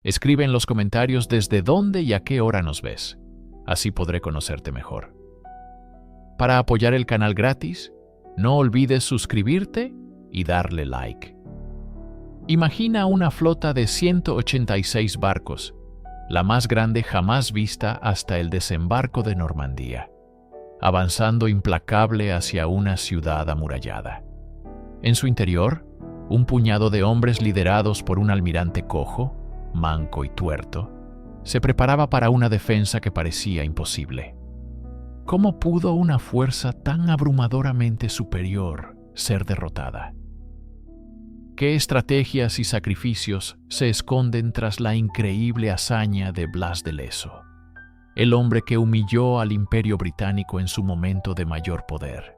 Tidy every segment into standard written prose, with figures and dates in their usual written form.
Escribe en los comentarios desde dónde y a qué hora nos ves. Así podré conocerte mejor. Para apoyar el canal gratis, no olvides suscribirte y darle like. Imagina una flota de 186 barcos, la más grande jamás vista hasta el desembarco de Normandía, avanzando implacable hacia una ciudad amurallada. En su interior, un puñado de hombres liderados por un almirante cojo, manco y tuerto, se preparaba para una defensa que parecía imposible. ¿Cómo pudo una fuerza tan abrumadoramente superior ser derrotada? ¿Qué estrategias y sacrificios se esconden tras la increíble hazaña de Blas de Lezo, el hombre que humilló al Imperio Británico en su momento de mayor poder?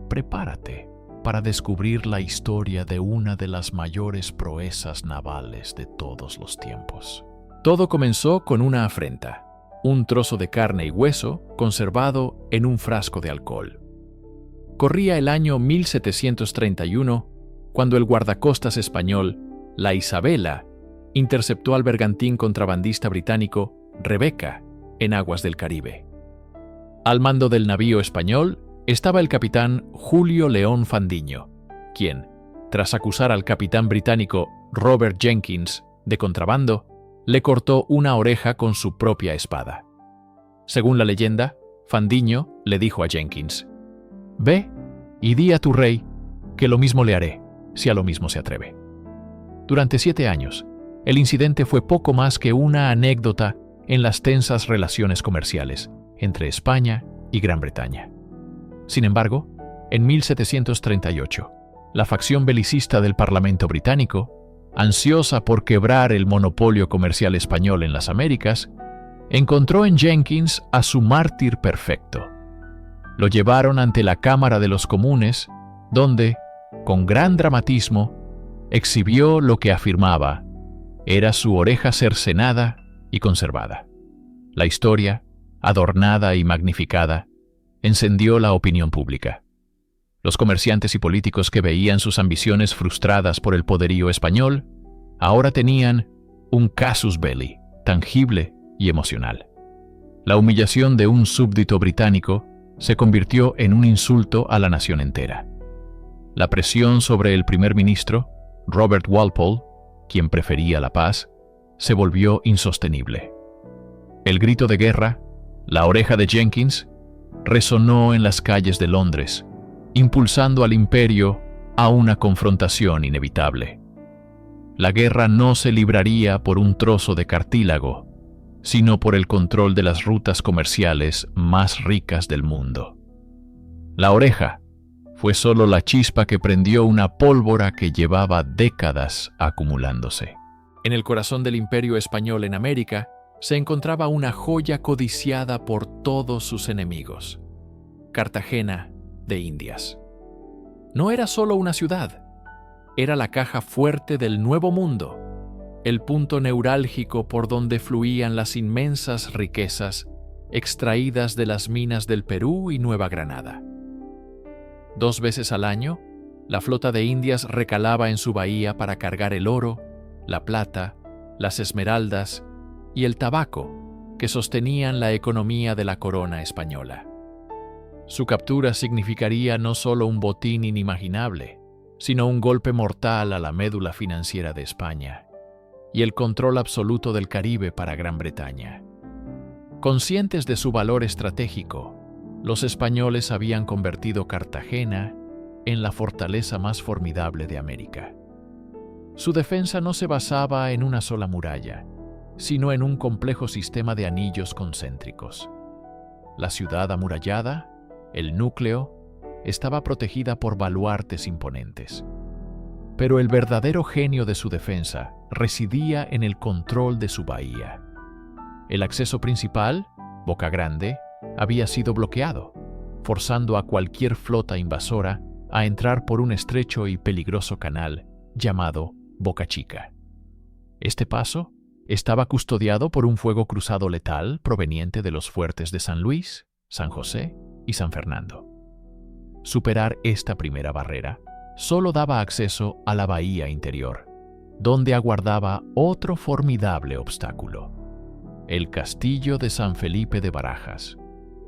Prepárate para descubrir la historia de una de las mayores proezas navales de todos los tiempos. Todo comenzó con una afrenta, un trozo de carne y hueso conservado en un frasco de alcohol. Corría el año 1731 cuando el guardacostas español, la Isabela, interceptó al bergantín contrabandista británico Rebecca en aguas del Caribe. Al mando del navío español estaba el capitán Julio León Fandiño, quien, tras acusar al capitán británico Robert Jenkins de contrabando, le cortó una oreja con su propia espada. Según la leyenda, Fandiño le dijo a Jenkins: «Ve y di a tu rey que lo mismo le haré, si a lo mismo se atreve». Durante 7 años, el incidente fue poco más que una anécdota en las tensas relaciones comerciales entre España y Gran Bretaña. Sin embargo, en 1738, la facción belicista del Parlamento británico, ansiosa por quebrar el monopolio comercial español en las Américas, encontró en Jenkins a su mártir perfecto. Lo llevaron ante la Cámara de los Comunes, donde, con gran dramatismo, exhibió lo que afirmaba era su oreja cercenada y conservada. La historia, adornada y magnificada, encendió la opinión pública. Los comerciantes y políticos que veían sus ambiciones frustradas por el poderío español, ahora tenían un casus belli, tangible y emocional. La humillación de un súbdito británico se convirtió en un insulto a la nación entera. La presión sobre el primer ministro, Robert Walpole, quien prefería la paz, se volvió insostenible. El grito de guerra, la oreja de Jenkins, resonó en las calles de Londres, impulsando al imperio a una confrontación inevitable. La guerra no se libraría por un trozo de cartílago, sino por el control de las rutas comerciales más ricas del mundo. La oreja fue solo la chispa que prendió una pólvora que llevaba décadas acumulándose. En el corazón del imperio español en América se encontraba una joya codiciada por todos sus enemigos: Cartagena de Indias. No era solo una ciudad, era la caja fuerte del Nuevo Mundo, el punto neurálgico por donde fluían las inmensas riquezas extraídas de las minas del Perú y Nueva Granada. 2 veces al año, la flota de Indias recalaba en su bahía para cargar el oro, la plata, las esmeraldas y el tabaco que sostenían la economía de la corona española. Su captura significaría no solo un botín inimaginable, sino un golpe mortal a la médula financiera de España y el control absoluto del Caribe para Gran Bretaña. Conscientes de su valor estratégico, los españoles habían convertido Cartagena en la fortaleza más formidable de América. Su defensa no se basaba en una sola muralla, sino en un complejo sistema de anillos concéntricos. La ciudad amurallada, el núcleo, estaba protegida por baluartes imponentes. Pero el verdadero genio de su defensa residía en el control de su bahía. El acceso principal, Boca Grande, había sido bloqueado, forzando a cualquier flota invasora a entrar por un estrecho y peligroso canal llamado Boca Chica. Este paso estaba custodiado por un fuego cruzado letal proveniente de los fuertes de San Luis, San José y San Fernando. Superar esta primera barrera solo daba acceso a la bahía interior, donde aguardaba otro formidable obstáculo: el castillo de San Felipe de Barajas,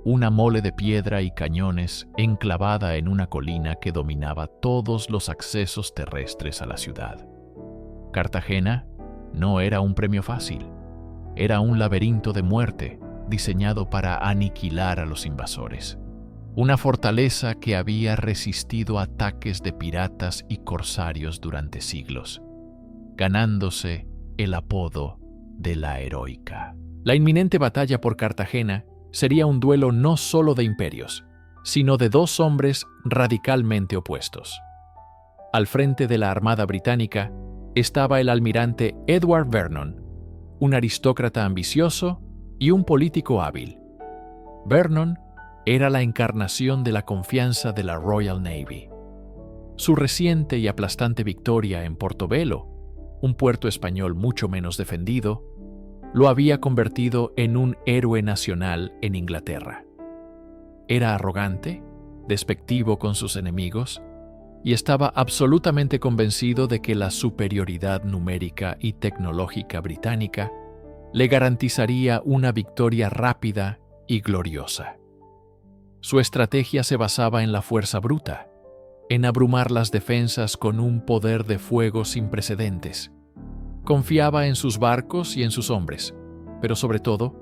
una mole de piedra y cañones enclavada en una colina que dominaba todos los accesos terrestres a la ciudad. Cartagena no era un premio fácil, era un laberinto de muerte diseñado para aniquilar a los invasores. Una fortaleza que había resistido ataques de piratas y corsarios durante siglos, ganándose el apodo de la Heroica. La inminente batalla por Cartagena sería un duelo no solo de imperios, sino de dos hombres radicalmente opuestos. Al frente de la Armada británica estaba el almirante Edward Vernon, un aristócrata ambicioso y un político hábil. Vernon era la encarnación de la confianza de la Royal Navy. Su reciente y aplastante victoria en Portobelo, un puerto español mucho menos defendido, lo había convertido en un héroe nacional en Inglaterra. Era arrogante, despectivo con sus enemigos, y estaba absolutamente convencido de que la superioridad numérica y tecnológica británica le garantizaría una victoria rápida y gloriosa. Su estrategia se basaba en la fuerza bruta, en abrumar las defensas con un poder de fuego sin precedentes. Confiaba en sus barcos y en sus hombres, pero sobre todo,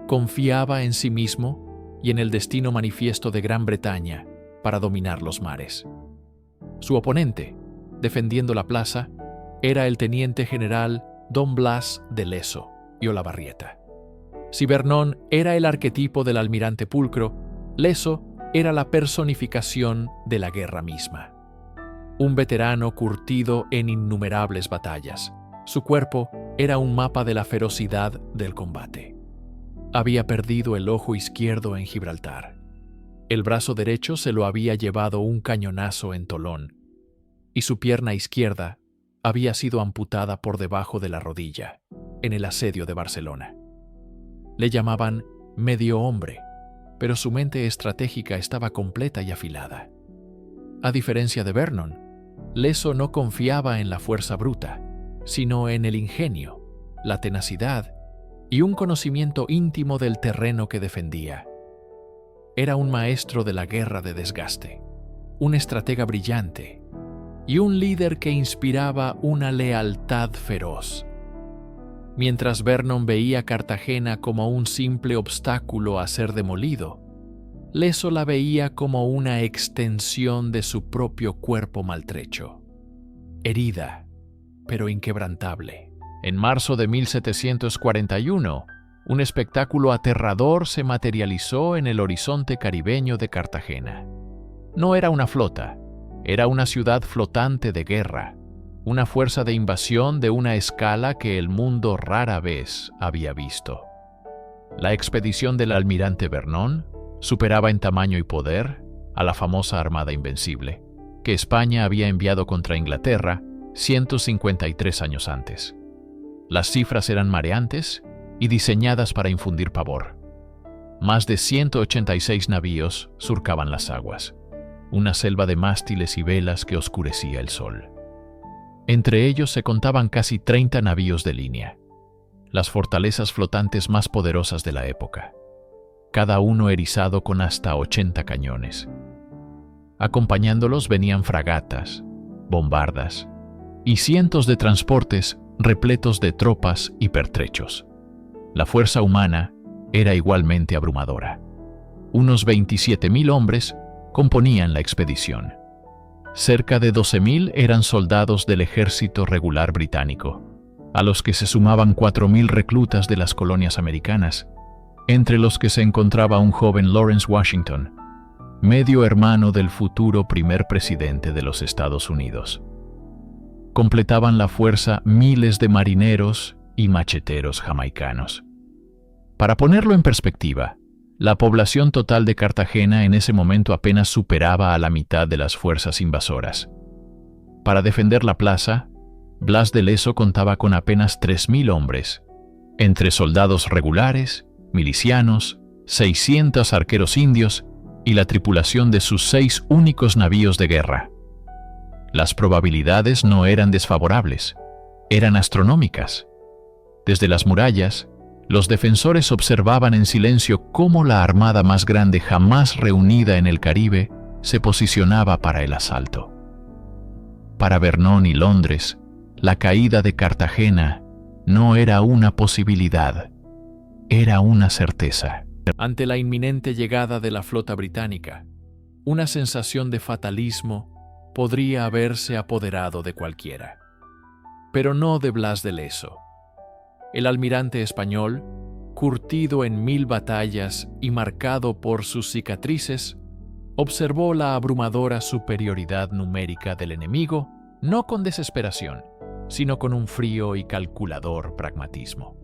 confiaba en sí mismo y en el destino manifiesto de Gran Bretaña para dominar los mares. Su oponente, defendiendo la plaza, era el teniente general Don Blas de Leso y Olavarrieta. Si Vernon era el arquetipo del almirante pulcro, Leso era la personificación de la guerra misma. Un veterano curtido en innumerables batallas, su cuerpo era un mapa de la ferocidad del combate. Había perdido el ojo izquierdo en Gibraltar. El brazo derecho se lo había llevado un cañonazo en Tolón, y su pierna izquierda había sido amputada por debajo de la rodilla, en el asedio de Barcelona. Le llamaban medio hombre, pero su mente estratégica estaba completa y afilada. A diferencia de Vernon, Leso no confiaba en la fuerza bruta, sino en el ingenio, la tenacidad y un conocimiento íntimo del terreno que defendía. Era un maestro de la guerra de desgaste, un estratega brillante y un líder que inspiraba una lealtad feroz. Mientras Vernon veía Cartagena como un simple obstáculo a ser demolido, Leso la veía como una extensión de su propio cuerpo maltrecho, herida, pero inquebrantable. En marzo de 1741, un espectáculo aterrador se materializó en el horizonte caribeño de Cartagena. No era una flota, era una ciudad flotante de guerra, una fuerza de invasión de una escala que el mundo rara vez había visto. La expedición del almirante Vernon superaba en tamaño y poder a la famosa Armada Invencible, que España había enviado contra Inglaterra 153 años antes. Las cifras eran mareantes y diseñadas para infundir pavor. Más de 186 navíos surcaban las aguas, una selva de mástiles y velas que oscurecía el sol. Entre ellos se contaban casi 30 navíos de línea, las fortalezas flotantes más poderosas de la época, cada uno erizado con hasta 80 cañones. Acompañándolos venían fragatas, bombardas y cientos de transportes repletos de tropas y pertrechos. La fuerza humana era igualmente abrumadora. Unos 27.000 hombres componían la expedición. Cerca de 12.000 eran soldados del ejército regular británico, a los que se sumaban 4.000 reclutas de las colonias americanas, entre los que se encontraba un joven Lawrence Washington, medio hermano del futuro primer presidente de los Estados Unidos. Completaban la fuerza miles de marineros y macheteros jamaicanos. Para ponerlo en perspectiva, la población total de Cartagena en ese momento apenas superaba a la mitad de las fuerzas invasoras. Para defender la plaza, Blas de Leso contaba con apenas 3.000 hombres, entre soldados regulares, milicianos, 600 arqueros indios y la tripulación de sus 6 únicos navíos de guerra. Las probabilidades no eran desfavorables. eran astronómicas. Desde las murallas, los defensores observaban en silencio cómo la armada más grande jamás reunida en el Caribe se posicionaba para el asalto. Para Vernon y Londres, la caída de Cartagena no era una posibilidad, era una certeza. Ante la inminente llegada de la flota británica, una sensación de fatalismo podría haberse apoderado de cualquiera. Pero no de Blas de Lezo. El almirante español, curtido en 1000 batallas y marcado por sus cicatrices, observó la abrumadora superioridad numérica del enemigo, no con desesperación, sino con un frío y calculador pragmatismo.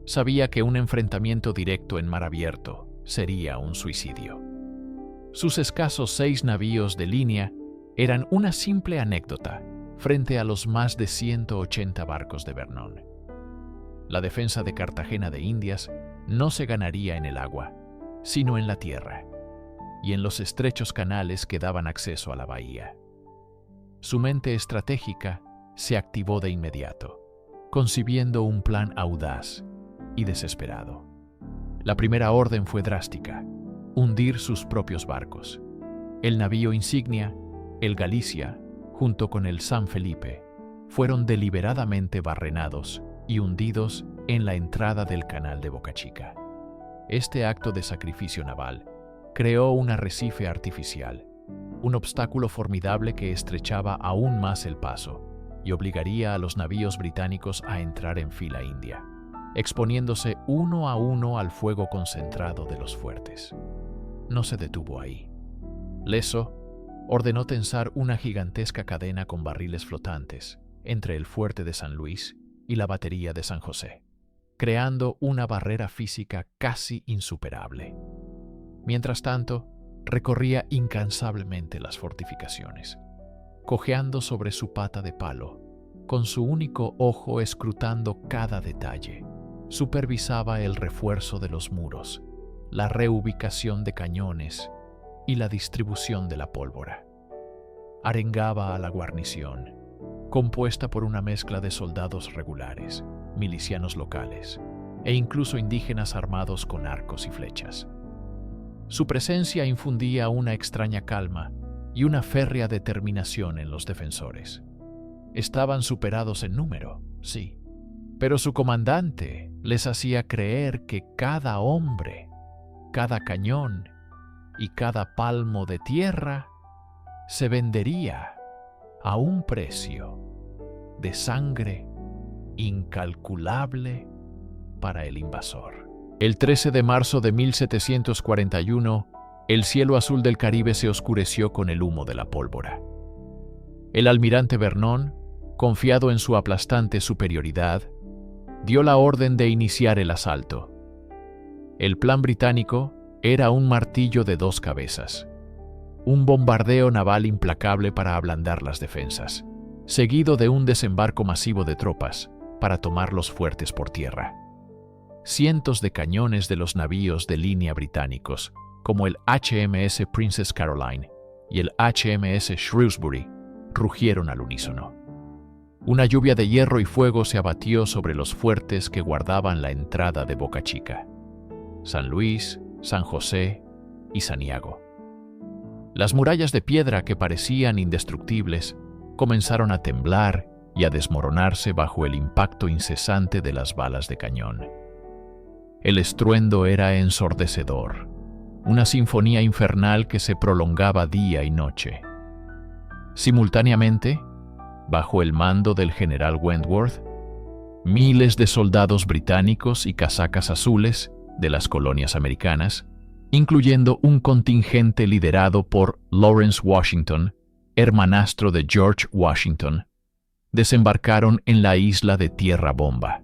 Sabía que un enfrentamiento directo en mar abierto sería un suicidio. Sus escasos 6 navíos de línea eran una simple anécdota frente a los más de 180 barcos de Vernon. La defensa de Cartagena de Indias no se ganaría en el agua, sino en la tierra, y en los estrechos canales que daban acceso a la bahía. Su mente estratégica se activó de inmediato, concibiendo un plan audaz y desesperado. La primera orden fue drástica: hundir sus propios barcos. El navío insignia, el Galicia, junto con el San Felipe, fueron deliberadamente barrenados y hundidos en la entrada del canal de Boca Chica. Este acto de sacrificio naval creó un arrecife artificial, un obstáculo formidable que estrechaba aún más el paso y obligaría a los navíos británicos a entrar en fila india, exponiéndose uno a uno al fuego concentrado de los fuertes. No se detuvo ahí. Lezo ordenó tensar una gigantesca cadena con barriles flotantes entre el fuerte de San Luis y la batería de San José, creando una barrera física casi insuperable. Mientras tanto, recorría incansablemente las fortificaciones, cojeando sobre su pata de palo, con su único ojo escrutando cada detalle. Supervisaba el refuerzo de los muros, la reubicación de cañones y la distribución de la pólvora. Arengaba a la guarnición, compuesta por una mezcla de soldados regulares, milicianos locales e incluso indígenas armados con arcos y flechas. Su presencia infundía una extraña calma y una férrea determinación en los defensores. Estaban superados en número, sí, pero su comandante les hacía creer que cada hombre, cada cañón y cada palmo de tierra se vendería a un precio de sangre incalculable para el invasor. El 13 de marzo de 1741, el cielo azul del Caribe se oscureció con el humo de la pólvora. El almirante Vernon, confiado en su aplastante superioridad, dio la orden de iniciar el asalto. El plan británico era un martillo de 2 cabezas, un bombardeo naval implacable para ablandar las defensas, seguido de un desembarco masivo de tropas para tomar los fuertes por tierra. Cientos de cañones de los navíos de línea británicos, como el HMS Princess Caroline y el HMS Shrewsbury, rugieron al unísono. Una lluvia de hierro y fuego se abatió sobre los fuertes que guardaban la entrada de Boca Chica: San Luis, San José y Saniago. Las murallas de piedra que parecían indestructibles comenzaron a temblar y a desmoronarse bajo el impacto incesante de las balas de cañón. El estruendo era ensordecedor, una sinfonía infernal que se prolongaba día y noche. Simultáneamente, bajo el mando del general Wentworth, miles de soldados británicos y casacas azules de las colonias americanas, incluyendo un contingente liderado por Lawrence Washington, hermanastro de George Washington, desembarcaron en la isla de Tierra Bomba.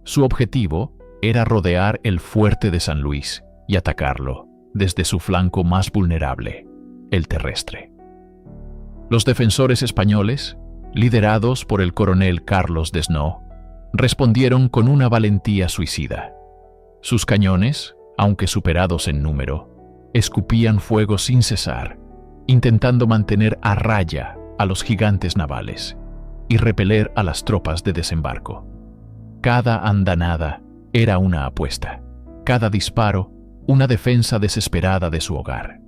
Su objetivo era rodear el fuerte de San Luis y atacarlo desde su flanco más vulnerable, el terrestre. Los defensores españoles, liderados por el coronel Carlos Desnaux, respondieron con una valentía suicida. Sus cañones, aunque superados en número, escupían fuego sin cesar, intentando mantener a raya a los gigantes navales. y repeler a las tropas de desembarco. Cada andanada era una apuesta, cada disparo una defensa desesperada de su hogar.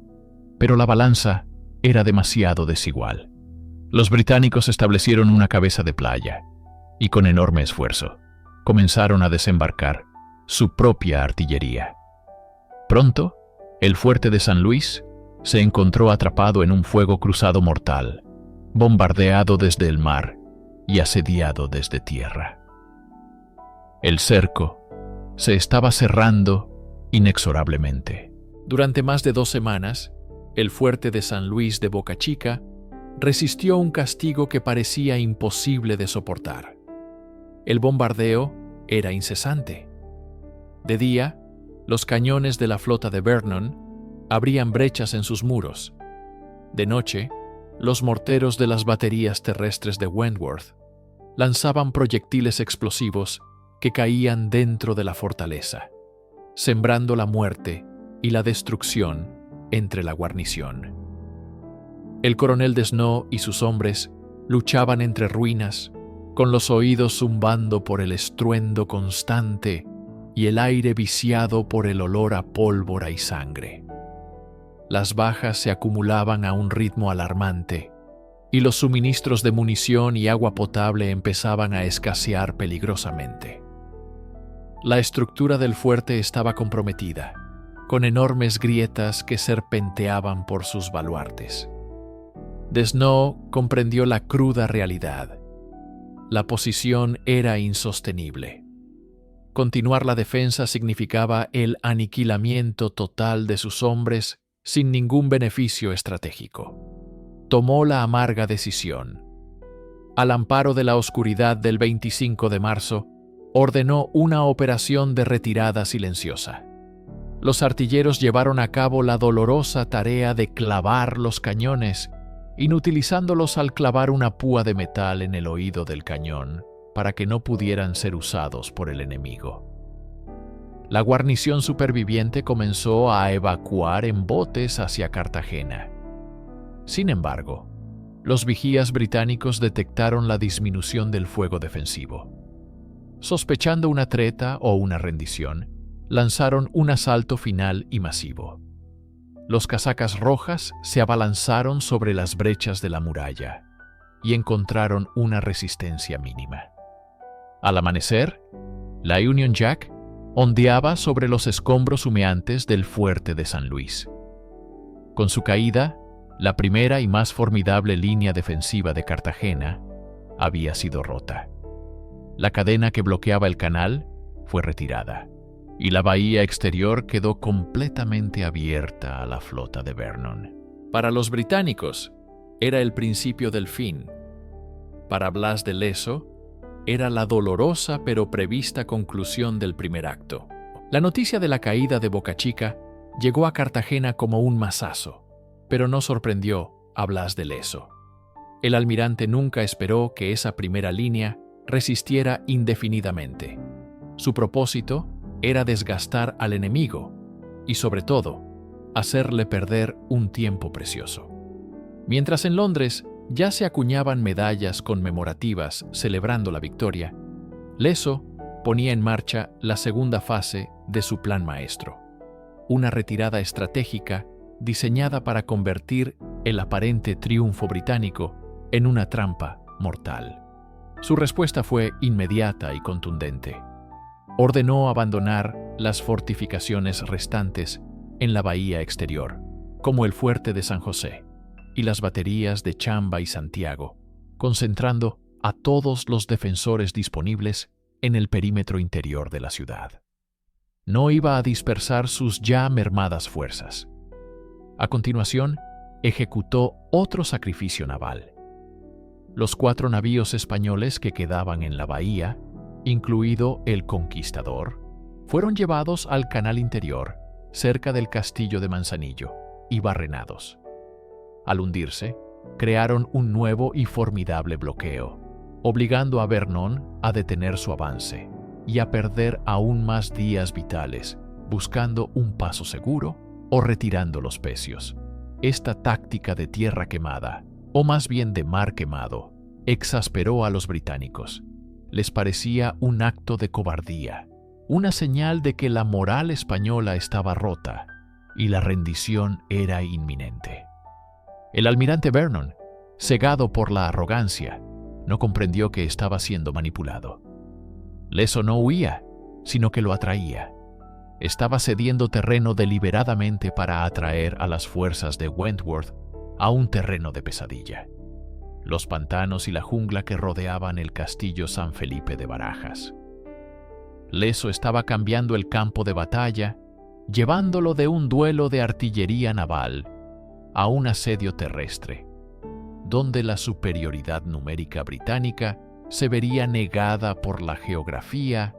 Pero la balanza era demasiado desigual. Los británicos establecieron una cabeza de playa y con enorme esfuerzo comenzaron a desembarcar su propia artillería. Pronto, el fuerte de San Luis se encontró atrapado en un fuego cruzado mortal, bombardeado desde el mar y asediado desde tierra. El cerco se estaba cerrando inexorablemente. Durante más de 2 semanas, el fuerte de San Luis de Boca Chica resistió un castigo que parecía imposible de soportar. El bombardeo era incesante. De día, los cañones de la flota de Vernon abrían brechas en sus muros. De noche, los morteros de las baterías terrestres de Wentworth lanzaban proyectiles explosivos que caían dentro de la fortaleza, sembrando la muerte y la destrucción entre la guarnición. El coronel Desnoe y sus hombres luchaban entre ruinas, con los oídos zumbando por el estruendo constante y el aire viciado por el olor a pólvora y sangre. Las bajas se acumulaban a un ritmo alarmante, y los suministros de munición y agua potable empezaban a escasear peligrosamente. La estructura del fuerte estaba comprometida, con enormes grietas que serpenteaban por sus baluartes. Desnoe comprendió la cruda realidad. La posición era insostenible. Continuar la defensa significaba el aniquilamiento total de sus hombres sin ningún beneficio estratégico. Tomó la amarga decisión. Al amparo de la oscuridad del 25 de marzo, ordenó una operación de retirada silenciosa. Los artilleros llevaron a cabo la dolorosa tarea de clavar los cañones, inutilizándolos al clavar una púa de metal en el oído del cañón para que no pudieran ser usados por el enemigo. La guarnición superviviente comenzó a evacuar en botes hacia Cartagena. Sin embargo, los vigías británicos detectaron la disminución del fuego defensivo. Sospechando una treta o una rendición, lanzaron un asalto final y masivo. Los casacas rojas se abalanzaron sobre las brechas de la muralla y encontraron una resistencia mínima. Al amanecer, la Union Jack ondeaba sobre los escombros humeantes del fuerte de San Luis. Con su caída, la primera y más formidable línea defensiva de Cartagena había sido rota. La cadena que bloqueaba el canal fue retirada, y la bahía exterior quedó completamente abierta a la flota de Vernon. Para los británicos, era el principio del fin. Para Blas de Leso, era la dolorosa pero prevista conclusión del primer acto. La noticia de la caída de Boca Chica llegó a Cartagena como un mazazo, pero no sorprendió a Blas de Leso. El almirante nunca esperó que esa primera línea resistiera indefinidamente. Su propósito era desgastar al enemigo y, sobre todo, hacerle perder un tiempo precioso. Mientras en Londres ya se acuñaban medallas conmemorativas celebrando la victoria, Leso ponía en marcha la segunda fase de su plan maestro, una retirada estratégica diseñada para convertir el aparente triunfo británico en una trampa mortal. Su respuesta fue inmediata y contundente. Ordenó abandonar las fortificaciones restantes en la bahía exterior, como el fuerte de San José y las baterías de Chamba y Santiago, concentrando a todos los defensores disponibles en el perímetro interior de la ciudad. No iba a dispersar sus ya mermadas fuerzas. A continuación, ejecutó otro sacrificio naval. Los 4 navíos españoles que quedaban en la bahía, incluido el Conquistador, fueron llevados al canal interior, cerca del castillo de Manzanillo, y barrenados. Al hundirse, crearon un nuevo y formidable bloqueo, obligando a Vernon a detener su avance y a perder aún más días vitales, buscando un paso seguro o retirando los pecios. Esta táctica de tierra quemada, o más bien de mar quemado, exasperó a los británicos. Les parecía un acto de cobardía, una señal de que la moral española estaba rota y la rendición era inminente. El almirante Vernon, cegado por la arrogancia, no comprendió que estaba siendo manipulado. Leso no huía, sino que lo atraía. Estaba cediendo terreno deliberadamente para atraer a las fuerzas de Wentworth a un terreno de pesadilla: los pantanos y la jungla que rodeaban el castillo San Felipe de Barajas. Leso estaba cambiando el campo de batalla, llevándolo de un duelo de artillería naval a un asedio terrestre, donde la superioridad numérica británica se vería negada por la geografía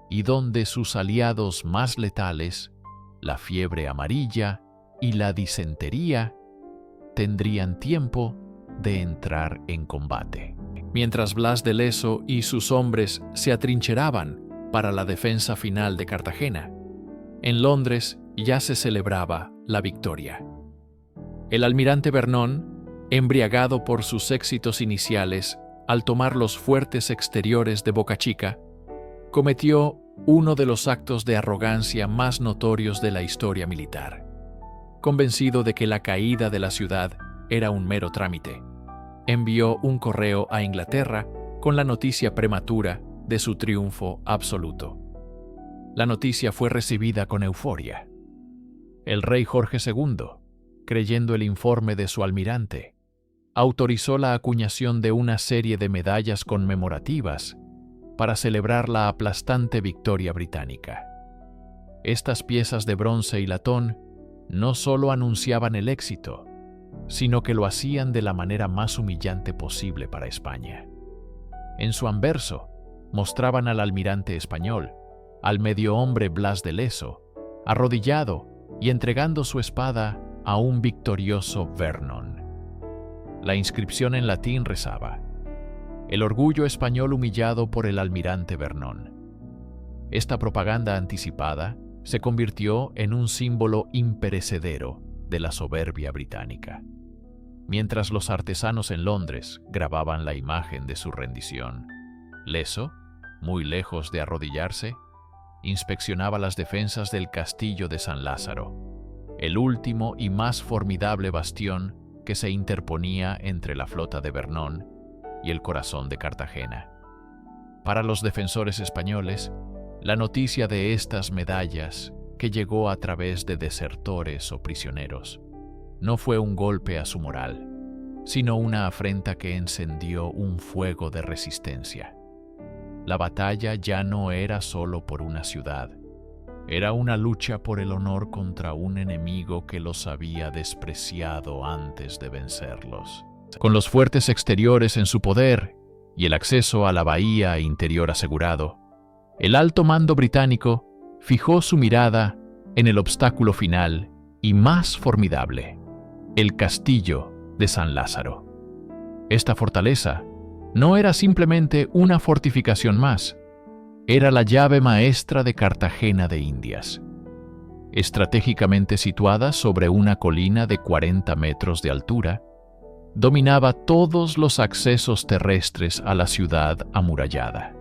y donde sus aliados más letales, la fiebre amarilla y la disentería, tendrían tiempo de entrar en combate. Mientras Blas de Leso y sus hombres se atrincheraban para la defensa final de Cartagena, en Londres ya se celebraba la victoria. El almirante Vernon, embriagado por sus éxitos iniciales al tomar los fuertes exteriores de Boca Chica, cometió uno de los actos de arrogancia más notorios de la historia militar. Convencido de que la caída de la ciudad era un mero trámite, envió un correo a Inglaterra con la noticia prematura de su triunfo absoluto. La noticia fue recibida con euforia. El rey Jorge II, creyendo el informe de su almirante, autorizó la acuñación de una serie de medallas conmemorativas para celebrar la aplastante victoria británica. Estas piezas de bronce y latón no solo anunciaban el éxito, sino que lo hacían de la manera más humillante posible para España. En su anverso, mostraban al almirante español, al medio hombre Blas de Leso, arrodillado y entregando su espada a un victorioso Vernon. La inscripción en latín rezaba: "El orgullo español humillado por el almirante Vernon". Esta propaganda anticipada se convirtió en un símbolo imperecedero de la soberbia británica. Mientras los artesanos en Londres grababan la imagen de su rendición, Leso, muy lejos de arrodillarse, inspeccionaba las defensas del castillo de San Lázaro, el último y más formidable bastión que se interponía entre la flota de Vernon y el corazón de Cartagena. Para los defensores españoles, la noticia de estas medallas, que llegó a través de desertores o prisioneros, no fue un golpe a su moral, sino una afrenta que encendió un fuego de resistencia. La batalla ya no era solo por una ciudad, era una lucha por el honor contra un enemigo que los había despreciado antes de vencerlos. Con los fuertes exteriores en su poder y el acceso a la bahía interior asegurado, el alto mando británico fijó su mirada en el obstáculo final y más formidable: el castillo de San Lázaro. Esta fortaleza no era simplemente una fortificación más, era la llave maestra de Cartagena de Indias. Estratégicamente situada sobre una colina de 40 metros de altura, dominaba todos los accesos terrestres a la ciudad amurallada.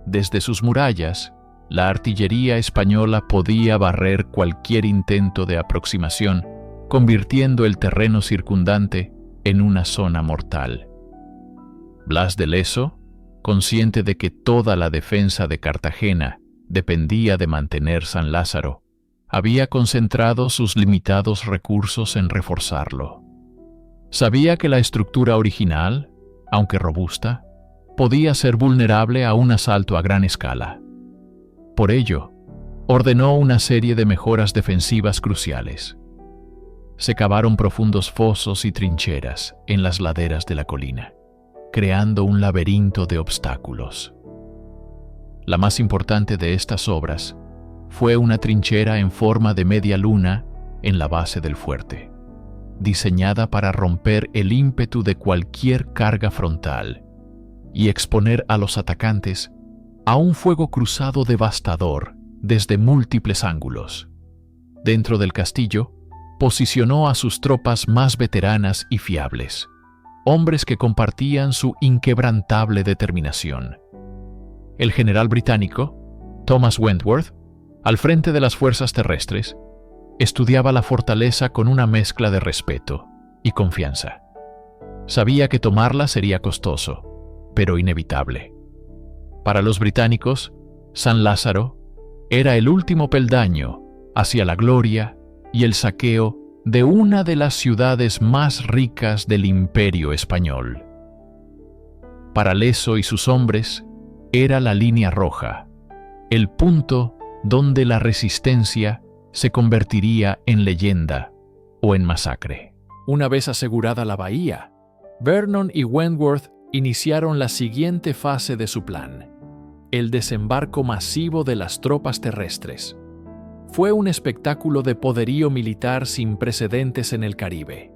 Desde sus murallas, la artillería española podía barrer cualquier intento de aproximación, convirtiendo el terreno circundante en una zona mortal. Blas de Leso, consciente de que toda la defensa de Cartagena dependía de mantener San Lázaro, había concentrado sus limitados recursos en reforzarlo. Sabía que la estructura original, aunque robusta, podía ser vulnerable a un asalto a gran escala. Por ello, ordenó una serie de mejoras defensivas cruciales. Se cavaron profundos fosos y trincheras en las laderas de la colina, creando un laberinto de obstáculos. La más importante de estas obras fue una trinchera en forma de media luna en la base del fuerte, diseñada para romper el ímpetu de cualquier carga frontal y exponer a los atacantes a un fuego cruzado devastador desde múltiples ángulos. Dentro del castillo, posicionó a sus tropas más veteranas y fiables, hombres que compartían su inquebrantable determinación. El general británico, Thomas Wentworth, al frente de las fuerzas terrestres, estudiaba la fortaleza con una mezcla de respeto y confianza. Sabía que tomarla sería costoso, pero inevitable. Para los británicos, San Lázaro era el último peldaño hacia la gloria y el saqueo de una de las ciudades más ricas del Imperio español. Para Leso y sus hombres, era la línea roja, el punto donde la resistencia se convertiría en leyenda o en masacre. Una vez asegurada la bahía, Vernon y Wentworth iniciaron la siguiente fase de su plan: el desembarco masivo de las tropas terrestres. Fue un espectáculo de poderío militar sin precedentes en el Caribe.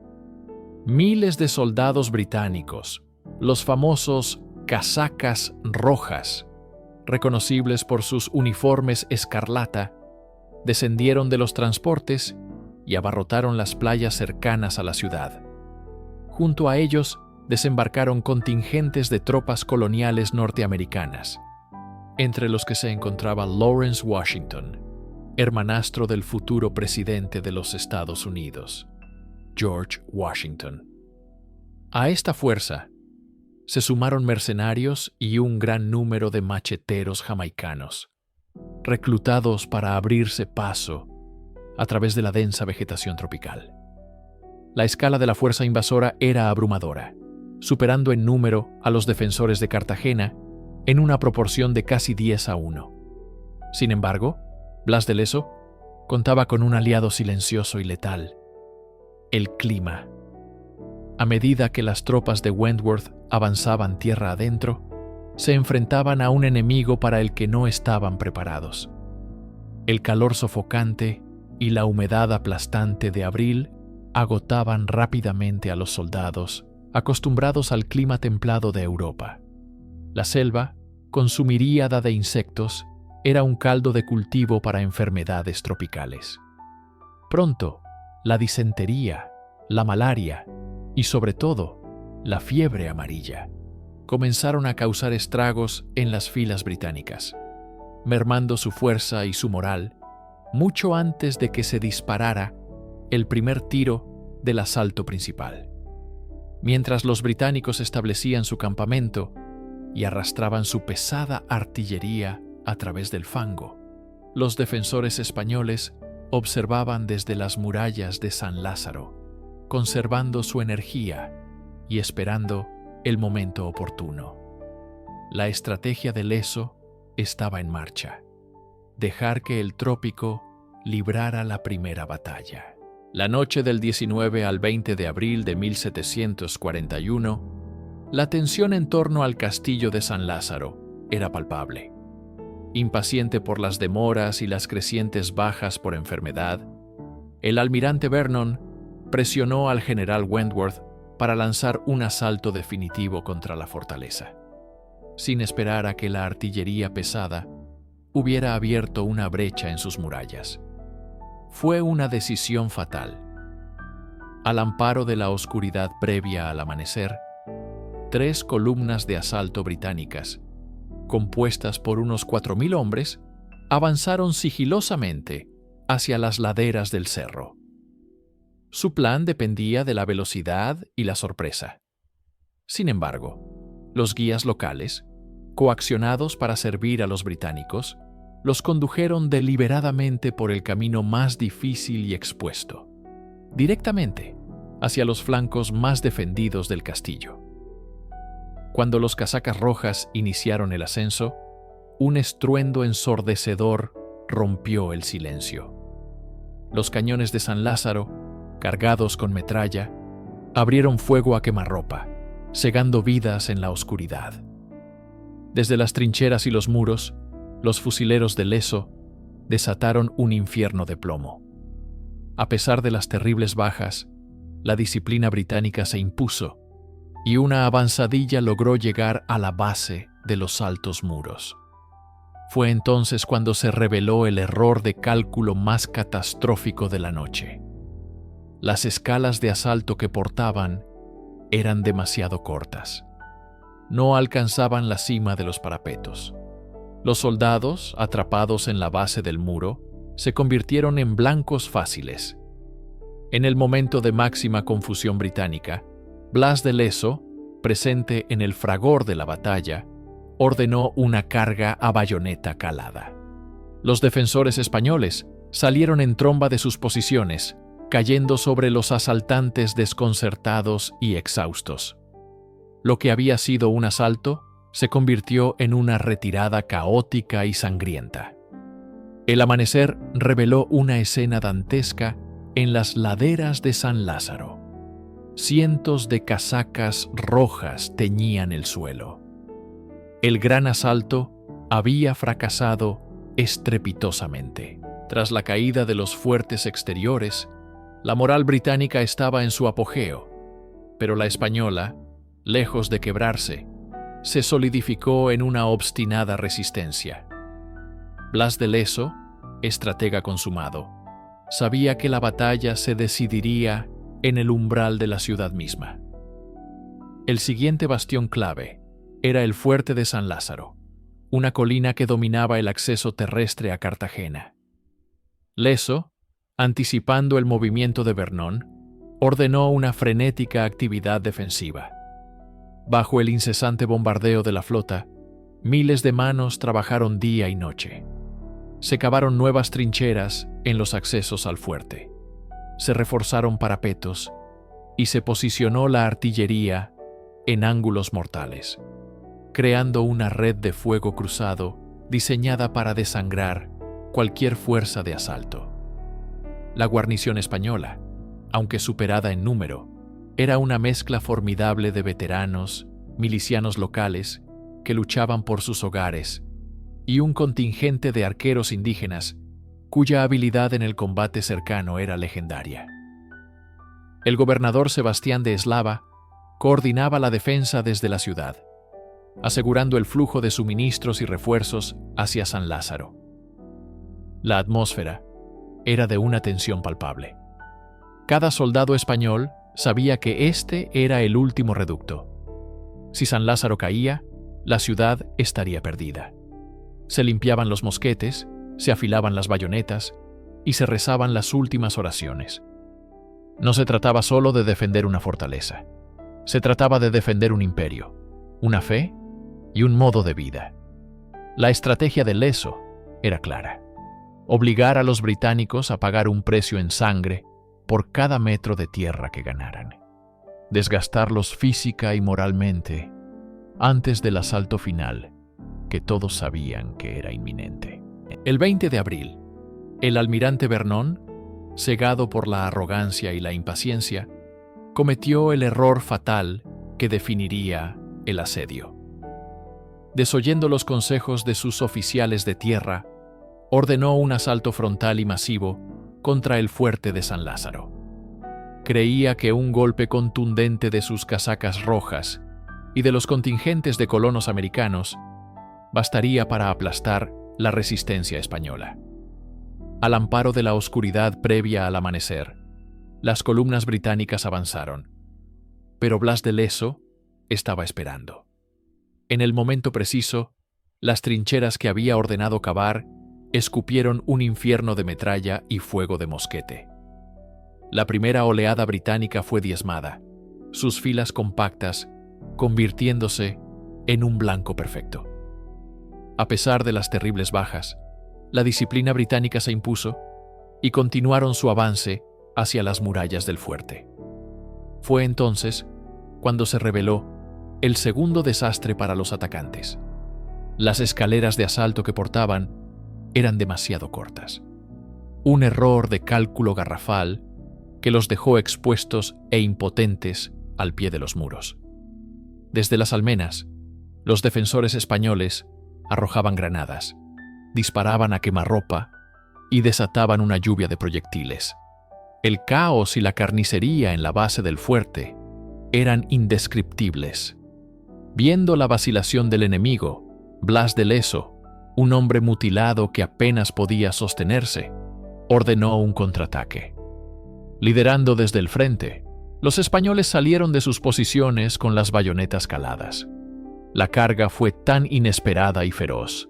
Miles de soldados británicos, los famosos casacas rojas, reconocibles por sus uniformes escarlata, descendieron de los transportes y abarrotaron las playas cercanas a la ciudad. Junto a ellos desembarcaron contingentes de tropas coloniales norteamericanas, entre los que se encontraba Lawrence Washington, hermanastro del futuro presidente de los Estados Unidos, George Washington. A esta fuerza se sumaron mercenarios y un gran número de macheteros jamaicanos, reclutados para abrirse paso a través de la densa vegetación tropical. La escala de la fuerza invasora era abrumadora, superando en número a los defensores de Cartagena en una proporción de casi 10-1. Sin embargo, Blas de Leso contaba con un aliado silencioso y letal: el clima. A medida que las tropas de Wentworth avanzaban tierra adentro, se enfrentaban a un enemigo para el que no estaban preparados. El calor sofocante y la humedad aplastante de abril agotaban rápidamente a los soldados acostumbrados al clima templado de Europa. La selva, con su miríada de insectos, era un caldo de cultivo para enfermedades tropicales. Pronto, la disentería, la malaria y, sobre todo, la fiebre amarilla comenzaron a causar estragos en las filas británicas, mermando su fuerza y su moral mucho antes de que se disparara el primer tiro del asalto principal. Mientras los británicos establecían su campamento y arrastraban su pesada artillería a través del fango, los defensores españoles observaban desde las murallas de San Lázaro, conservando su energía y esperando el momento oportuno. La estrategia de Leso estaba en marcha: dejar que el trópico librara la primera batalla. La noche del 19 al 20 de abril de 1741, la tensión en torno al castillo de San Lázaro era palpable. Impaciente por las demoras y las crecientes bajas por enfermedad, el almirante Vernon presionó al general Wentworth para lanzar un asalto definitivo contra la fortaleza, sin esperar a que la artillería pesada hubiera abierto una brecha en sus murallas. Fue una decisión fatal. Al amparo de la oscuridad previa al amanecer, 3 columnas de asalto británicas, compuestas por unos 4.000 hombres, avanzaron sigilosamente hacia las laderas del cerro. Su plan dependía de la velocidad y la sorpresa. Sin embargo, los guías locales, coaccionados para servir a los británicos, los condujeron deliberadamente por el camino más difícil y expuesto, directamente hacia los flancos más defendidos del castillo. Cuando los casacas rojas iniciaron el ascenso, un estruendo ensordecedor rompió el silencio. Los cañones de San Lázaro, cargados con metralla, abrieron fuego a quemarropa, cegando vidas en la oscuridad. Desde las trincheras y los muros, los fusileros de Leso desataron un infierno de plomo. A pesar de las terribles bajas, la disciplina británica se impuso y una avanzadilla logró llegar a la base de los altos muros. Fue entonces cuando se reveló el error de cálculo más catastrófico de la noche. Las escalas de asalto que portaban eran demasiado cortas. No alcanzaban la cima de los parapetos. Los soldados, atrapados en la base del muro, se convirtieron en blancos fáciles. En el momento de máxima confusión británica, Blas de Lezo, presente en el fragor de la batalla, ordenó una carga a bayoneta calada. Los defensores españoles salieron en tromba de sus posiciones, cayendo sobre los asaltantes desconcertados y exhaustos. Lo que había sido un asalto se convirtió en una retirada caótica y sangrienta. El amanecer reveló una escena dantesca en las laderas de San Lázaro. Cientos de casacas rojas teñían el suelo. El gran asalto había fracasado estrepitosamente. Tras la caída de los fuertes exteriores, la moral británica estaba en su apogeo, pero la española, lejos de quebrarse, se solidificó en una obstinada resistencia. Blas de Lezo, estratega consumado, sabía que la batalla se decidiría en el umbral de la ciudad misma. El siguiente bastión clave era el fuerte de San Lázaro, una colina que dominaba el acceso terrestre a Cartagena. Lezo, anticipando el movimiento de Vernon, ordenó una frenética actividad defensiva. Bajo el incesante bombardeo de la flota, miles de manos trabajaron día y noche. Se cavaron nuevas trincheras en los accesos al fuerte. Se reforzaron parapetos y se posicionó la artillería en ángulos mortales, creando una red de fuego cruzado diseñada para desangrar cualquier fuerza de asalto. La guarnición española, aunque superada en número, era una mezcla formidable de veteranos, milicianos locales que luchaban por sus hogares, y un contingente de arqueros indígenas cuya habilidad en el combate cercano era legendaria. El gobernador Sebastián de Eslava coordinaba la defensa desde la ciudad, asegurando el flujo de suministros y refuerzos hacia San Lázaro. La atmósfera era de una tensión palpable. Cada soldado español sabía que este era el último reducto. Si San Lázaro caía, la ciudad estaría perdida. Se limpiaban los mosquetes, se afilaban las bayonetas y se rezaban las últimas oraciones. No se trataba solo de defender una fortaleza. Se trataba de defender un imperio, una fe y un modo de vida. La estrategia de Lezo era clara: obligar a los británicos a pagar un precio en sangre por cada metro de tierra que ganaran. Desgastarlos física y moralmente antes del asalto final, que todos sabían que era inminente. El 20 de abril, el almirante Vernon, cegado por la arrogancia y la impaciencia, cometió el error fatal que definiría el asedio. Desoyendo los consejos de sus oficiales de tierra, ordenó un asalto frontal y masivo contra el fuerte de San Lázaro. Creía que un golpe contundente de sus casacas rojas y de los contingentes de colonos americanos bastaría para aplastar la resistencia española. Al amparo de la oscuridad previa al amanecer, las columnas británicas avanzaron, pero Blas de Lezo estaba esperando. En el momento preciso, las trincheras que había ordenado cavar escupieron un infierno de metralla y fuego de mosquete. La primera oleada británica fue diezmada, sus filas compactas convirtiéndose en un blanco perfecto. A pesar de las terribles bajas, la disciplina británica se impuso y continuaron su avance hacia las murallas del fuerte. Fue entonces cuando se reveló el segundo desastre para los atacantes. Las escaleras de asalto que portaban eran demasiado cortas. Un error de cálculo garrafal que los dejó expuestos e impotentes al pie de los muros. Desde las almenas, los defensores españoles arrojaban granadas, disparaban a quemarropa y desataban una lluvia de proyectiles. El caos y la carnicería en la base del fuerte eran indescriptibles. Viendo la vacilación del enemigo, Blas de Lezo, un hombre mutilado que apenas podía sostenerse, ordenó un contraataque. Liderando desde el frente, Los españoles salieron de sus posiciones con las bayonetas caladas. La carga fue tan inesperada y feroz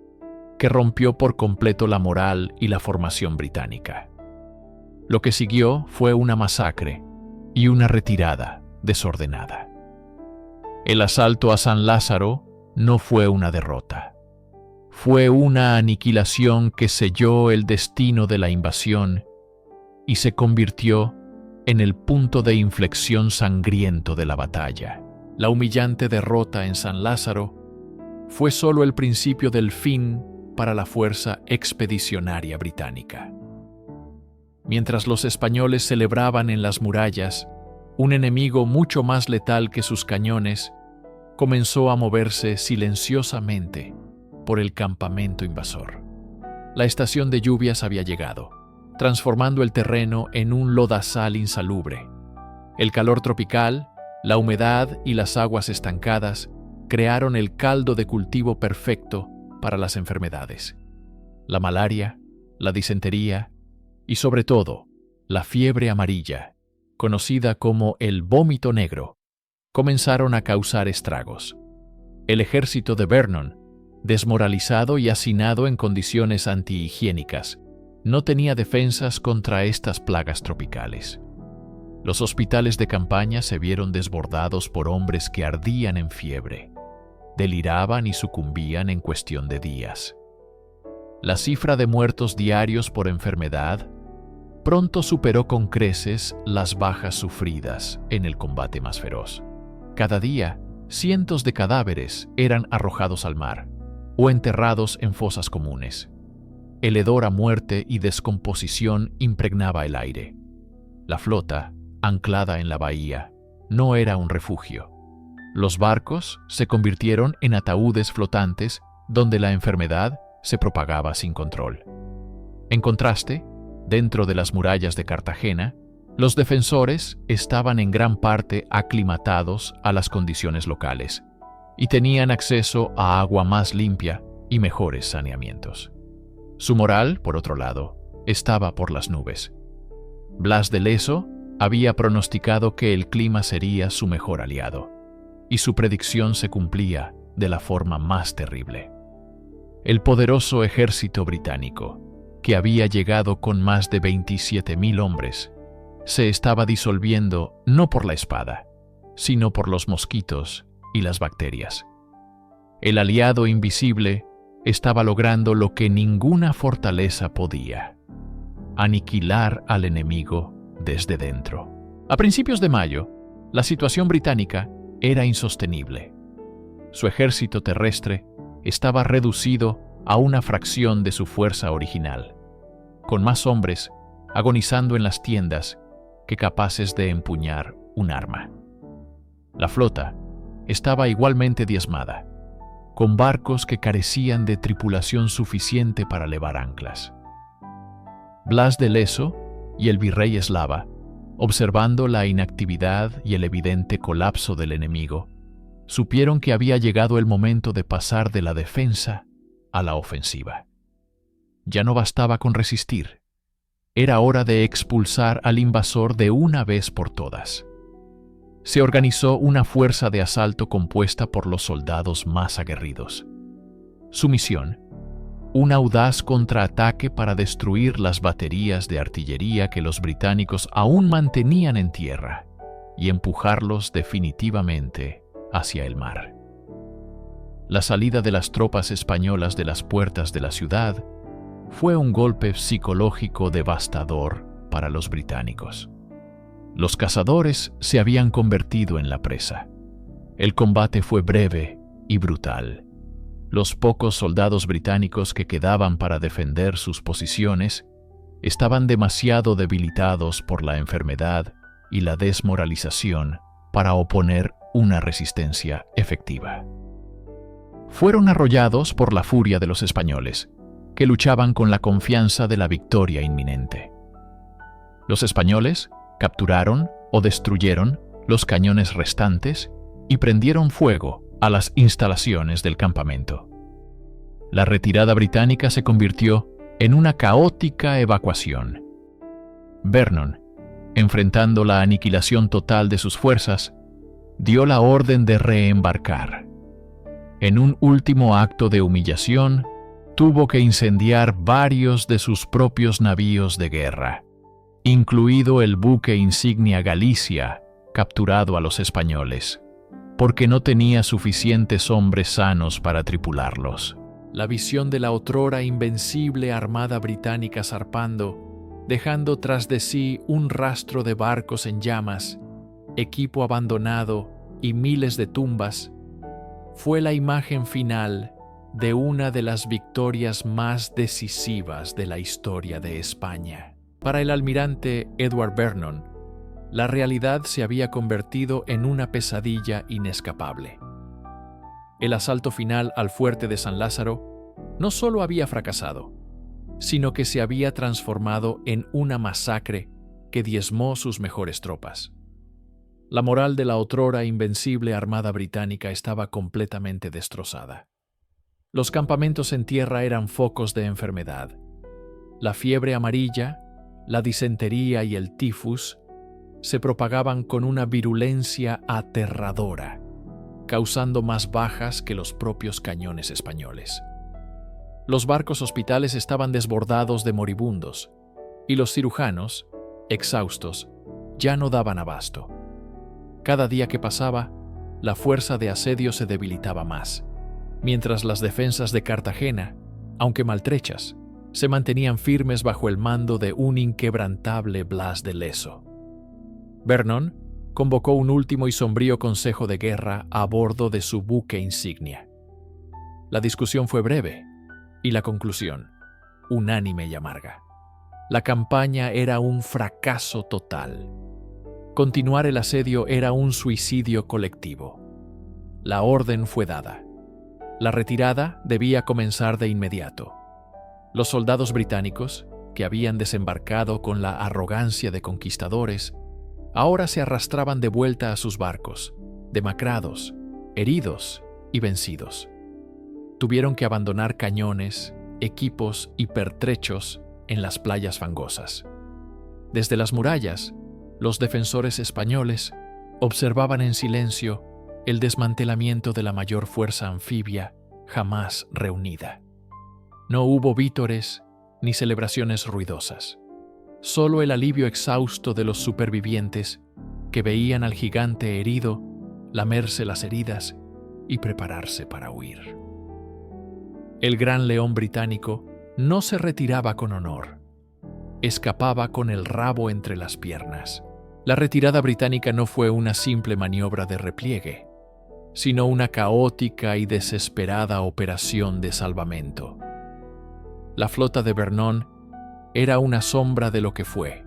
que rompió por completo la moral y la formación británica. Lo que siguió fue una masacre y una retirada desordenada. El asalto a San Lázaro no fue una derrota. Fue una aniquilación que selló el destino de la invasión y se convirtió en el punto de inflexión sangriento de la batalla. La humillante derrota en San Lázaro fue solo el principio del fin para la fuerza expedicionaria británica. Mientras los españoles celebraban en las murallas, un enemigo mucho más letal que sus cañones comenzó a moverse silenciosamente por el campamento invasor. La estación de lluvias había llegado, transformando el terreno en un lodazal insalubre. El calor tropical, la humedad y las aguas estancadas crearon el caldo de cultivo perfecto para las enfermedades. La malaria, la disentería y sobre todo la fiebre amarilla, conocida como el vómito negro, comenzaron a causar estragos. El ejército de Vernon, desmoralizado y hacinado en condiciones antihigiénicas, no tenía defensas contra estas plagas tropicales. Los hospitales de campaña se vieron desbordados por hombres que ardían en fiebre, deliraban y sucumbían en cuestión de días. La cifra de muertos diarios por enfermedad pronto superó con creces las bajas sufridas en el combate más feroz. Cada día, cientos de cadáveres eran arrojados al mar o enterrados en fosas comunes. El hedor a muerte y descomposición impregnaba el aire. La flota, anclada en la bahía, no era un refugio. Los barcos se convirtieron en ataúdes flotantes donde la enfermedad se propagaba sin control. En contraste, dentro de las murallas de Cartagena, los defensores estaban en gran parte aclimatados a las condiciones locales y tenían acceso a agua más limpia y mejores saneamientos. Su moral, por otro lado, estaba por las nubes. Blas de Leso había pronosticado que el clima sería su mejor aliado, y su predicción se cumplía de la forma más terrible. El poderoso ejército británico, que había llegado con más de 27.000 hombres, se estaba disolviendo no por la espada, sino por los mosquitos y las bacterias. El aliado invisible estaba logrando lo que ninguna fortaleza podía: aniquilar al enemigo desde dentro. A principios de mayo, la situación británica era insostenible. Su ejército terrestre estaba reducido a una fracción de su fuerza original, con más hombres agonizando en las tiendas que capaces de empuñar un arma. La flota estaba igualmente diezmada, con barcos que carecían de tripulación suficiente para levar anclas. Blas de Leso y el virrey Eslava, observando la inactividad y el evidente colapso del enemigo, supieron que había llegado el momento de pasar de la defensa a la ofensiva. Ya no bastaba con resistir. Era hora de expulsar al invasor de una vez por todas. Se organizó una fuerza de asalto compuesta por los soldados más aguerridos. Su misión: un audaz contraataque para destruir las baterías de artillería que los británicos aún mantenían en tierra y empujarlos definitivamente hacia el mar. La salida de las tropas españolas de las puertas de la ciudad fue un golpe psicológico devastador para los británicos. Los cazadores se habían convertido en la presa. El combate fue breve y brutal. Los pocos soldados británicos que quedaban para defender sus posiciones estaban demasiado debilitados por la enfermedad y la desmoralización para oponer una resistencia efectiva. Fueron arrollados por la furia de los españoles, que luchaban con la confianza de la victoria inminente. Los españoles capturaron o destruyeron los cañones restantes y prendieron fuego a las instalaciones del campamento. La retirada británica se convirtió en una caótica evacuación. Vernon, enfrentando la aniquilación total de sus fuerzas, dio la orden de reembarcar. En un último acto de humillación, tuvo que incendiar varios de sus propios navíos de guerra, incluido el buque insignia Galicia, capturado a los españoles, porque no tenía suficientes hombres sanos para tripularlos. La visión de la otrora invencible armada británica zarpando, dejando tras de sí un rastro de barcos en llamas, equipo abandonado y miles de tumbas, fue la imagen final de una de las victorias más decisivas de la historia de España. Para el almirante Edward Vernon, la realidad se había convertido en una pesadilla inescapable. El asalto final al fuerte de San Lázaro no solo había fracasado, sino que se había transformado en una masacre que diezmó sus mejores tropas. La moral de la otrora invencible armada británica estaba completamente destrozada. Los campamentos en tierra eran focos de enfermedad. La fiebre amarilla, la disentería y el tifus se propagaban con una virulencia aterradora, causando más bajas que los propios cañones españoles. Los barcos hospitales estaban desbordados de moribundos, y los cirujanos, exhaustos, ya no daban abasto. Cada día que pasaba, la fuerza de asedio se debilitaba más, mientras las defensas de Cartagena, aunque maltrechas, se mantenían firmes bajo el mando de un inquebrantable Blas de Leso. Vernon convocó un último y sombrío consejo de guerra a bordo de su buque insignia. La discusión fue breve, y la conclusión, unánime y amarga. La campaña era un fracaso total. Continuar el asedio era un suicidio colectivo. La orden fue dada. La retirada debía comenzar de inmediato. Los soldados británicos, que habían desembarcado con la arrogancia de conquistadores, ahora se arrastraban de vuelta a sus barcos, demacrados, heridos y vencidos. Tuvieron que abandonar cañones, equipos y pertrechos en las playas fangosas. Desde las murallas, los defensores españoles observaban en silencio el desmantelamiento de la mayor fuerza anfibia jamás reunida. No hubo vítores ni celebraciones ruidosas. Solo el alivio exhausto de los supervivientes que veían al gigante herido lamerse las heridas y prepararse para huir. El gran león británico no se retiraba con honor. Escapaba con el rabo entre las piernas. La retirada británica no fue una simple maniobra de repliegue, sino una caótica y desesperada operación de salvamento. La flota de Vernon era una sombra de lo que fue.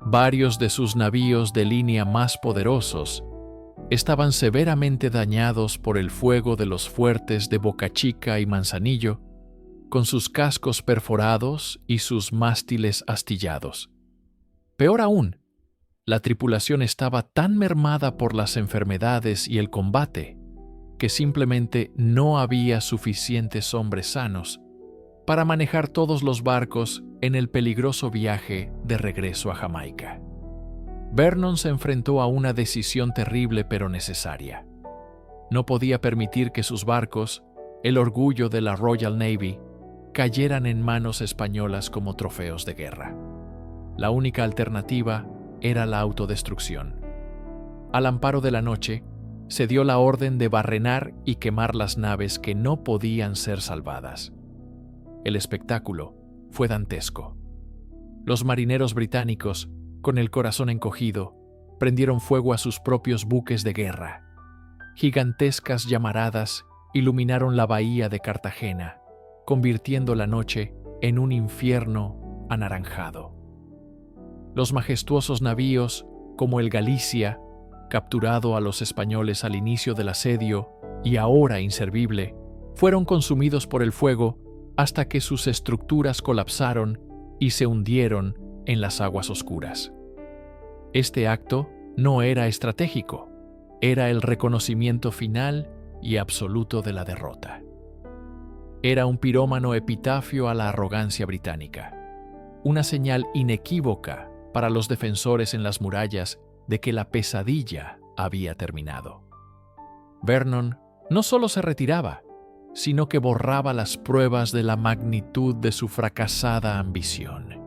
Varios de sus navíos de línea más poderosos estaban severamente dañados por el fuego de los fuertes de Boca Chica y Manzanillo, con sus cascos perforados y sus mástiles astillados. Peor aún, la tripulación estaba tan mermada por las enfermedades y el combate que simplemente no había suficientes hombres sanos para manejar todos los barcos en el peligroso viaje de regreso a Jamaica. Vernon se enfrentó a una decisión terrible pero necesaria. No podía permitir que sus barcos, el orgullo de la Royal Navy, cayeran en manos españolas como trofeos de guerra. La única alternativa era la autodestrucción. Al amparo de la noche, se dio la orden de barrenar y quemar las naves que no podían ser salvadas. El espectáculo fue dantesco. Los marineros británicos, con el corazón encogido, prendieron fuego a sus propios buques de guerra. Gigantescas llamaradas iluminaron la bahía de Cartagena, convirtiendo la noche en un infierno anaranjado. Los majestuosos navíos, como el Galicia, capturado a los españoles al inicio del asedio y ahora inservible, fueron consumidos por el fuego hasta que sus estructuras colapsaron y se hundieron en las aguas oscuras. Este acto no era estratégico, era el reconocimiento final y absoluto de la derrota. Era un pirómano epitafio a la arrogancia británica, una señal inequívoca para los defensores en las murallas de que la pesadilla había terminado. Vernon no solo se retiraba, sino que borraba las pruebas de la magnitud de su fracasada ambición,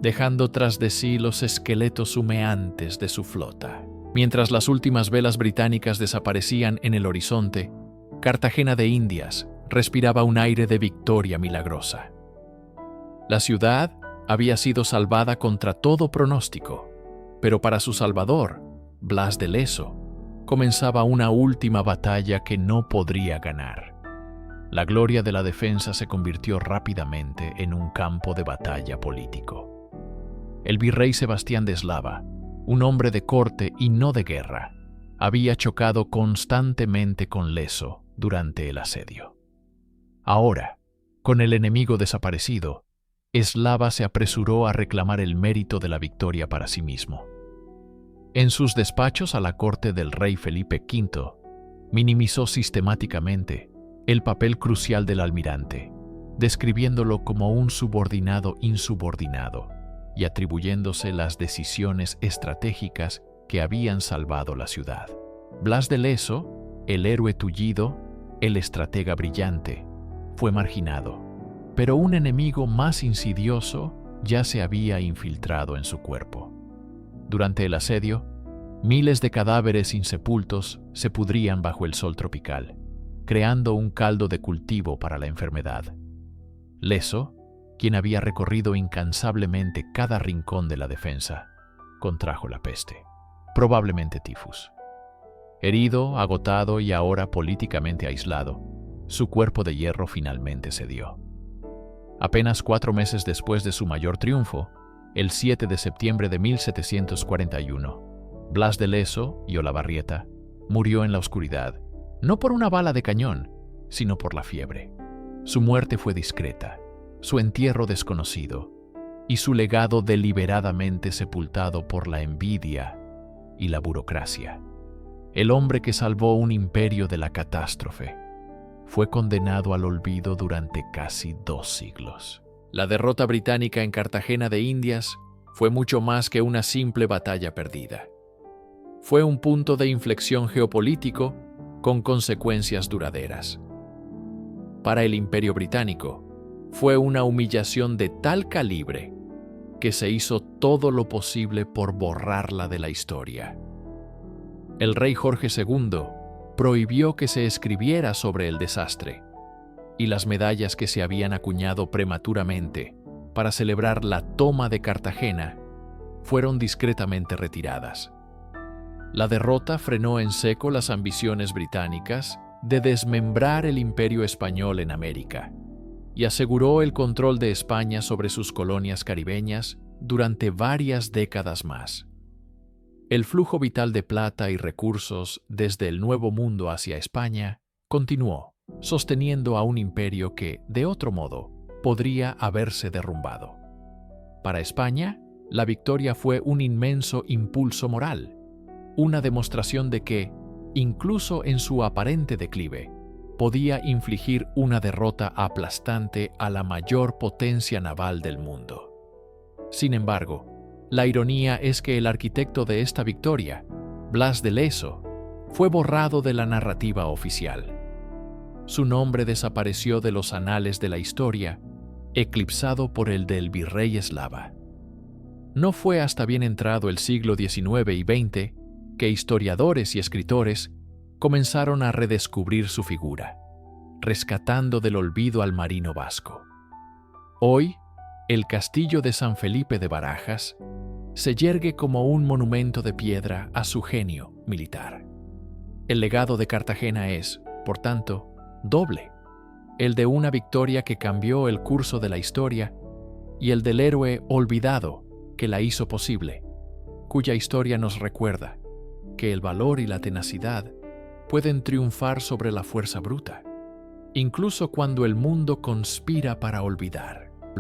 dejando tras de sí los esqueletos humeantes de su flota. Mientras las últimas velas británicas desaparecían en el horizonte, Cartagena de Indias respiraba un aire de victoria milagrosa. La ciudad había sido salvada contra todo pronóstico, pero para su salvador, Blas de Leso, comenzaba una última batalla que no podría ganar. La gloria de la defensa se convirtió rápidamente en un campo de batalla político. El virrey Sebastián de Eslava, un hombre de corte y no de guerra, había chocado constantemente con Leso durante el asedio. Ahora, con el enemigo desaparecido, Eslava se apresuró a reclamar el mérito de la victoria para sí mismo. En sus despachos a la corte del rey Felipe V, minimizó sistemáticamente el papel crucial del almirante, describiéndolo como un subordinado insubordinado y atribuyéndose las decisiones estratégicas que habían salvado la ciudad. Blas de Leso, el héroe tullido, el estratega brillante, fue marginado, pero un enemigo más insidioso ya se había infiltrado en su cuerpo. Durante el asedio, miles de cadáveres insepultos se pudrían bajo el sol tropical, creando un caldo de cultivo para la enfermedad. Leso, quien había recorrido incansablemente cada rincón de la defensa, contrajo la peste, probablemente tifus. Herido, agotado y ahora políticamente aislado, su cuerpo de hierro finalmente cedió. Apenas 4 meses después de su mayor triunfo, el 7 de septiembre de 1741, Blas de Leso y Olavarrieta murió en la oscuridad, no por una bala de cañón, sino por la fiebre. Su muerte fue discreta, su entierro desconocido y su legado deliberadamente sepultado por la envidia y la burocracia. El hombre que salvó un imperio de la catástrofe fue condenado al olvido durante casi 2 siglos. La derrota británica en Cartagena de Indias fue mucho más que una simple batalla perdida. Fue un punto de inflexión geopolítico con consecuencias duraderas. Para el Imperio Británico, fue una humillación de tal calibre que se hizo todo lo posible por borrarla de la historia. El rey Jorge II prohibió que se escribiera sobre el desastre, y las medallas que se habían acuñado prematuramente para celebrar la toma de Cartagena fueron discretamente retiradas. La derrota frenó en seco las ambiciones británicas de desmembrar el imperio español en América y aseguró el control de España sobre sus colonias caribeñas durante varias décadas más. El flujo vital de plata y recursos desde el Nuevo Mundo hacia España continuó, sosteniendo a un imperio que, de otro modo, podría haberse derrumbado. Para España, la victoria fue un inmenso impulso moral, una demostración de que, incluso en su aparente declive, podía infligir una derrota aplastante a la mayor potencia naval del mundo. Sin embargo, la ironía es que el arquitecto de esta victoria, Blas de Leso, fue borrado de la narrativa oficial. Su nombre desapareció de los anales de la historia, eclipsado por el del virrey Eslava. No fue hasta bien entrado el siglo XIX y XX que historiadores y escritores comenzaron a redescubrir su figura, rescatando del olvido al marino vasco. Hoy, el castillo de San Felipe de Barajas se yergue como un monumento de piedra a su genio militar. El legado de Cartagena es, por tanto, doble: el de una victoria que cambió el curso de la historia y el del héroe olvidado que la hizo posible, cuya historia nos recuerda que el valor y la tenacidad pueden triunfar sobre la fuerza bruta, incluso cuando el mundo conspira para olvidar.